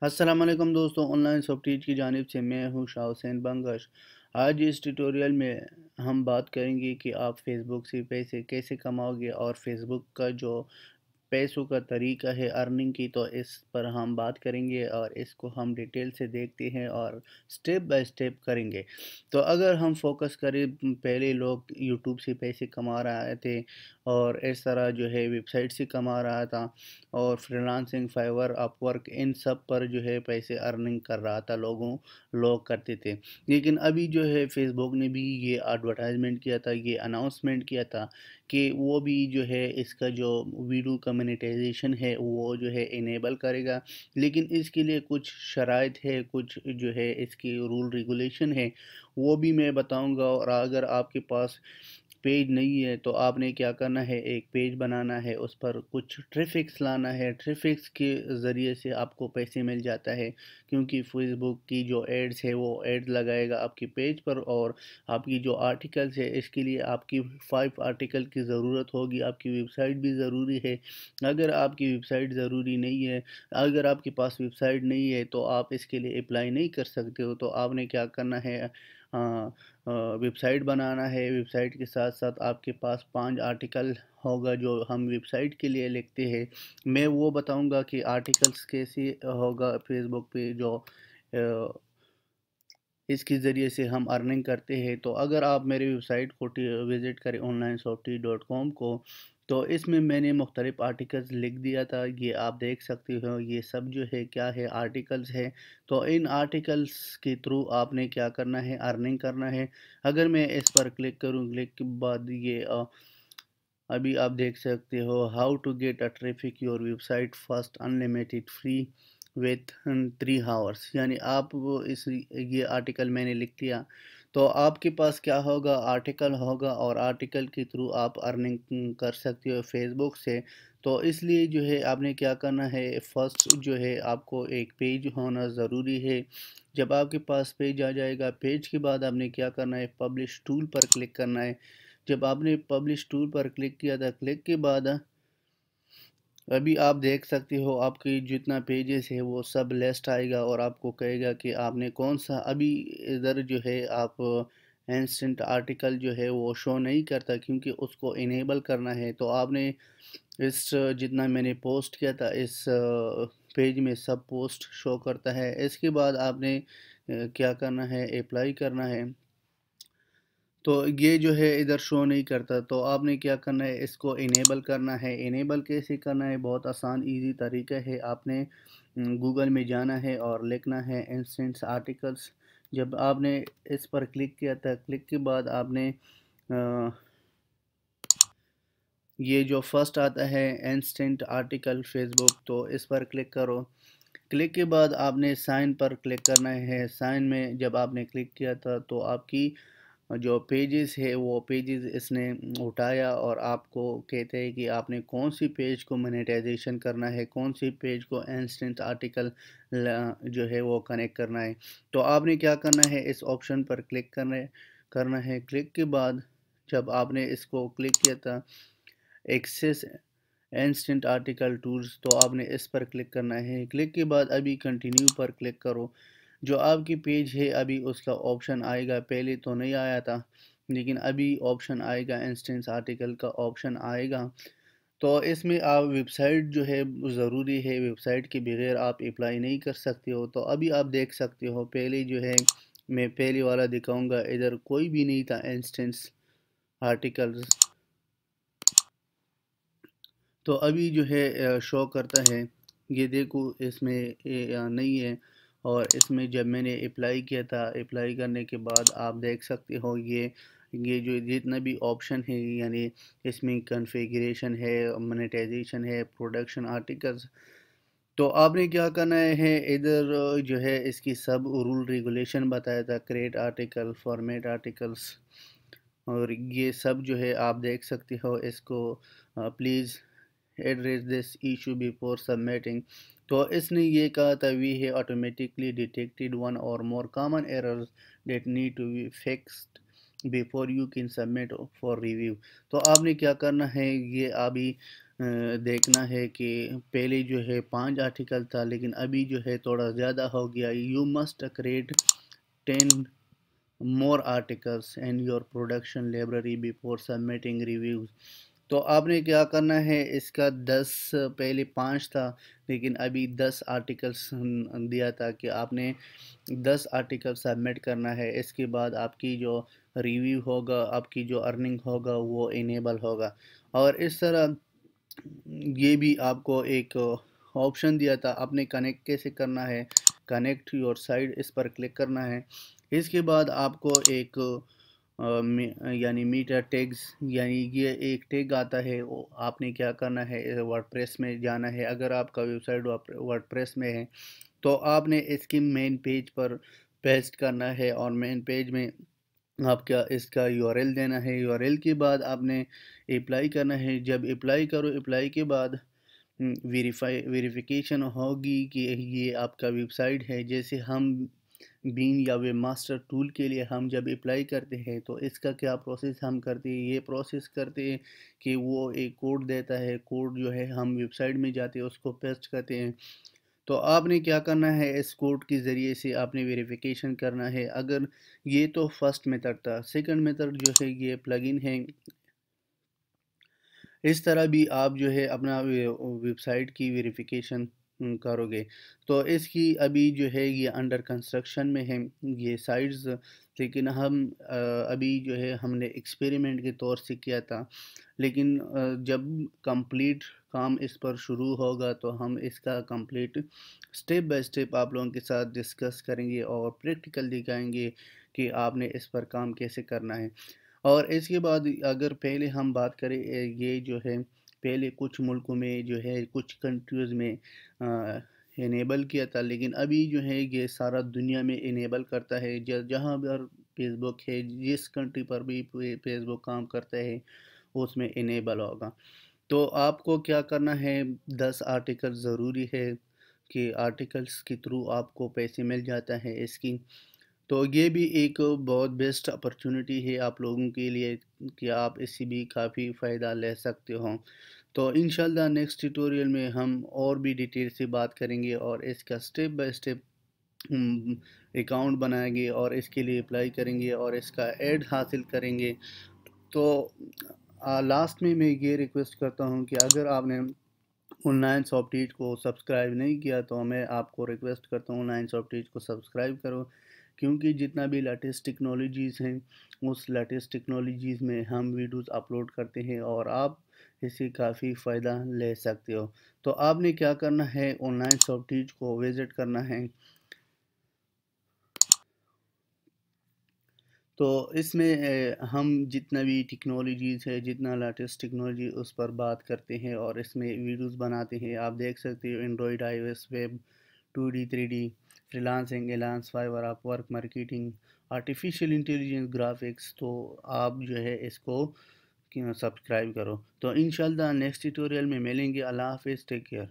अस्सलाम वालेकुम दोस्तों, ऑनलाइन सॉफ्टवेयर की जानिब से मैं हूं शाह हुसैन बंगश। आज इस ट्यूटोरियल में हम बात करेंगे कि आप फेसबुक से पैसे कैसे कमाओगे और फेसबुक का जो पैसों का तरीका है अर्निंग की, तो इस पर हम बात करेंगे और इसको हम डिटेल से देखते हैं और स्टेप बाय स्टेप करेंगे। तो अगर हम फोकस करें, पहले लोग यूट्यूब से पैसे कमा रहे थे और इस तरह जो है वेबसाइट से कमा रहा था और फ्रीलांसिंग, फाइवर, अपवर्क, इन सब पर जो है पैसे अर्निंग कर रहा था लोग करते थे। लेकिन अभी जो है फेसबुक ने भी ये एडवर्टाइजमेंट किया था, ये अनाउंसमेंट किया था कि वो भी जो है इसका जो वीडियो का मोनेटाइजेशन है वो जो है इनेबल करेगा। लेकिन इसके लिए कुछ शराइत है, कुछ जो है इसकी रूल रेगुलेशन है, वो भी मैं बताऊंगा। और अगर आपके पास पेज नहीं है तो आपने क्या करना है, एक पेज बनाना है, उस पर कुछ ट्रैफिक्स लाना है। ट्रैफिक्स के ज़रिए से आपको पैसे मिल जाता है, क्योंकि फेसबुक की जो एड्स है वो एड्स लगाएगा आपकी पेज पर। और आपकी जो आर्टिकल्स है इसके लिए आपकी 5 आर्टिकल की ज़रूरत होगी। आपकी वेबसाइट भी ज़रूरी है। अगर आपकी वेबसाइट ज़रूरी नहीं है, अगर आपके पास वेबसाइट नहीं है तो आप इसके लिए अप्लाई नहीं कर सकते हो। तो आपने क्या करना है, वेबसाइट बनाना है। वेबसाइट के साथ साथ आपके पास 5 आर्टिकल होगा जो हम वेबसाइट के लिए लिखते हैं। मैं वो बताऊंगा कि आर्टिकल्स कैसे होगा फेसबुक पे, जो इसके ज़रिए से हम अर्निंग करते हैं। तो अगर आप मेरी वेबसाइट को विज़िट करें onlinesofty.com को, तो इसमें मैंने मुख्तलिफ़ आर्टिकल्स लिख दिया था। ये आप देख सकते हो, ये सब जो है क्या है, आर्टिकल्स है। तो इन आर्टिकल्स के थ्रू आपने क्या करना है, अर्निंग करना है। अगर मैं इस पर क्लिक करूँ, क्लिक के बाद ये अभी आप देख सकते हो, how to get a traffic your website first unlimited free with 3 hours. यानी आप वो इस ये आर्टिकल मैंने लिख लिया। तो आपके पास क्या होगा, आर्टिकल होगा और आर्टिकल के थ्रू आप अर्निंग कर सकते हो फेसबुक से। तो इसलिए जो है आपने क्या करना है, फर्स्ट जो है आपको एक पेज होना ज़रूरी है। जब आपके पास पेज आ जाएगा, पेज के बाद आपने क्या करना है, पब्लिश टूल पर क्लिक करना है। जब आपने पब्लिश टूल पर क्लिक किया था, क्लिक के बाद अभी आप देख सकते हो आपकी जितना पेजेस है वो सब लिस्ट आएगा और आपको कहेगा कि आपने कौन सा। अभी इधर जो है आप इंस्टेंट आर्टिकल जो है वो शो नहीं करता, क्योंकि उसको इनेबल करना है। तो आपने इस जितना मैंने पोस्ट किया था इस पेज में सब पोस्ट शो करता है। इसके बाद आपने क्या करना है, अप्लाई करना है। तो ये जो है इधर शो नहीं करता, तो आपने क्या करना है, इसको इनेबल करना है। इनेबल कैसे करना है, बहुत आसान इजी तरीका है। आपने गूगल में जाना है और लिखना है इंस्टेंट आर्टिकल्स। जब आपने इस पर क्लिक किया था, क्लिक के बाद आपने ये जो फर्स्ट आता है इंस्टेंट आर्टिकल फेसबुक, तो इस पर क्लिक करो। क्लिक के बाद आपने साइन पर क्लिक करना है। साइन में जब आपने क्लिक किया था तो आपकी जो पेजेस है वो पेजेस इसने उठाया और आपको कहते हैं कि आपने कौन सी पेज को मोनेटाइजेशन करना है, कौन सी पेज को इंस्टेंट आर्टिकल जो है वो कनेक्ट करना है। तो आपने क्या करना है, इस ऑप्शन पर क्लिक करना है। क्लिक के बाद जब आपने इसको क्लिक किया था, एक्सेस इंस्टेंट आर्टिकल टूल्स, तो आपने इस पर क्लिक करना है। क्लिक के बाद अभी कंटिन्यू पर क्लिक करो। जो आपकी पेज है अभी उसका ऑप्शन आएगा, पहले तो नहीं आया था लेकिन अभी ऑप्शन आएगा, इंस्टेंस आर्टिकल का ऑप्शन आएगा। तो इसमें आप वेबसाइट जो है ज़रूरी है, वेबसाइट के बगैर आप अप्लाई नहीं कर सकते हो। तो अभी आप देख सकते हो, पहले जो है मैं पहले वाला दिखाऊंगा, इधर कोई भी नहीं था इंस्टेंस आर्टिकल्स। तो अभी जो है शो करता है, ये देखो इसमें नहीं है। और इसमें जब मैंने अप्लाई किया था, अप्लाई करने के बाद आप देख सकते हो ये जो जितना भी ऑप्शन है, यानी इसमें कॉन्फ़िगरेशन है, मोनेटाइजेशन है, प्रोडक्शन आर्टिकल्स। तो आपने क्या करना है, इधर जो है इसकी सब रूल रेगुलेशन बताया था, क्रिएट आर्टिकल, फॉर्मेट आर्टिकल्स, और ये सब जो है आप देख सकते हो। इसको please address this issue before submitting। तो इसने ये कहा था, we have automatically detected one or more common errors that need to be fixed before you can submit for review। तो आपने क्या करना है, ये अभी دیکھنا ہے کہ پہلے جو ہے 5 آرٹیکل تھا لیکن ابھی جو ہے تھوڑا زیادہ ہو گیا. You must create 10 more articles in your production library before submitting reviews. تو آپ نے کیا کرنا ہے، اس کا 10 پہلے 5 تھا لیکن ابھی 10 آرٹیکلس دیا تھا کہ آپ نے 10 آرٹیکل سبمٹ کرنا ہے. اس کے بعد آپ کی جو ریویو ہوگا، آپ کی جو ارننگ ہوگا وہ انیبل ہوگا. اور اس طرح یہ بھی آپ کو ایک آپشن دیا تھا. آپ نے کنیکٹ کیسے کرنا ہے، کنیکٹ یور سائٹ، اس پر کلک کرنا ہے. اس کے بعد آپ کو ایک یعنی میٹا ٹیگز، یعنی یہ ایک ٹیگ آتا ہے. آپ نے کیا کرنا ہے، ورڈ پریس میں جانا ہے. اگر آپ کا ویب سائٹ ورڈ پریس میں ہے تو آپ نے اس کی مین پیج پر پیسٹ کرنا ہے، اور مین پیج میں آپ کا اس کا یو آر ایل دینا ہے. یو آر ایل کے بعد آپ نے اپلائی کرنا ہے. جب اپلائی کرو، اپلائی کے بعد ویریفیکیشن ہوگی کہ یہ آپ کا ویب سائٹ ہے. جیسے ہم بین یا ویب ماسٹر ٹول کے لیے ہم جب اپلائی کرتے ہیں تو اس کا کیا پروسیس ہم کرتے ہیں، یہ پروسیس کرتے ہیں کہ وہ ایک کوڈ دیتا ہے. کوڈ جو ہے ہم ویب سائٹ میں جاتے ہیں، اس کو پیسٹ کرتے ہیں. تو آپ نے کیا کرنا ہے، اس کوڈ کے ذریعے سے آپ نے ویریفیکیشن کرنا ہے. اگر یہ تو فرسٹ میتھڈ تھا. سیکنڈ میتھڈ جو ہے یہ پلگن ہے. اس طرح بھی آپ جو ہے اپنا ویب سائٹ کی ویریفیکیشن کرو گے. تو اس کی ابھی جو ہے یہ انڈر کنسٹرکشن میں ہے یہ سائٹس، لیکن ہم ابھی جو ہے ہم نے ایکسپیریمنٹ کے طور سے کیا تھا. لیکن جب کمپلیٹ کام اس پر شروع ہوگا تو ہم اس کا کمپلیٹ سٹیپ بائی سٹیپ آپ لوگوں کے ساتھ ڈسکس کریں گے اور پریکٹیکل دکھائیں گے کہ آپ نے اس پر کام کیسے کرنا ہے. اور اس کے بعد اگر پہلے ہم بات کریں، یہ جو ہے پہلے کچھ ملکوں میں جو ہے کچھ کنٹریز میں انیبل کیا تھا، لیکن ابھی جو ہے یہ سارا دنیا میں انیبل کرتا ہے. جہاں پر فیس بک ہے، جس کنٹری پر بھی فیس بک کام کرتا ہے اس میں انیبل ہوگا. تو آپ کو کیا کرنا ہے، 10 آرٹیکل ضروری ہے کہ آرٹیکلس کے تھرو آپ کو پیسے مل جاتا ہے اس کی. تو یہ بھی ایک بہت بیسٹ اپرچونٹی ہے آپ لوگوں کے لیے کہ آپ اس سے بھی کافی فائدہ لے سکتے ہوں. تو انشاءاللہ نیکسٹ ٹیوٹوریل میں ہم اور بھی ڈیٹیل سے بات کریں گے اور اس کا سٹیپ بائی سٹیپ اکاؤنٹ بنائیں گے اور اس کے لیے اپلائی کریں گے اور اس کا ایڈ حاصل کریں گے. تو لاسٹ میں یہ ریکویسٹ کرتا ہوں کہ اگر آپ نے آن لائن سافٹ ٹیچ کو سبسکرائب نہیں کیا تو میں آپ کو ریکویسٹ کرتا ہوں آن لائن سافٹ ٹیچ کو سبسکرائب کرو، کیونکہ جتنا بھی لیٹسٹ ٹیکنالوجیز ہیں اس لیٹسٹ ٹیکنالوجیز میں ہم ویڈیوز اپلوڈ کرتے ہیں اور آپ اس سے کافی فائدہ لے سکتے ہو. تو آپ نے کیا کرنا ہے، آن لائن سافٹ ٹیچ کو وزٹ کرنا ہے. تو اس میں ہم جتنا بھی ٹیکنالوجیز ہے، جتنا لیٹسٹ ٹیکنالوجی اس پر بات کرتے ہیں اور اس میں ویڈیوز بناتے ہیں. آپ دیکھ سکتے ہو Android, iOS, web, 2D 3D، freelancing, Elance, Fiverr, Upwork, marketing, artificial intelligence, graphics. تو آپ جو ہے اس کو سبسکرائب کرو. تو انشاءاللہ نیکسٹ ٹیوٹوریل میں ملیں گے. اللہ حافظ، ٹیک کیئر.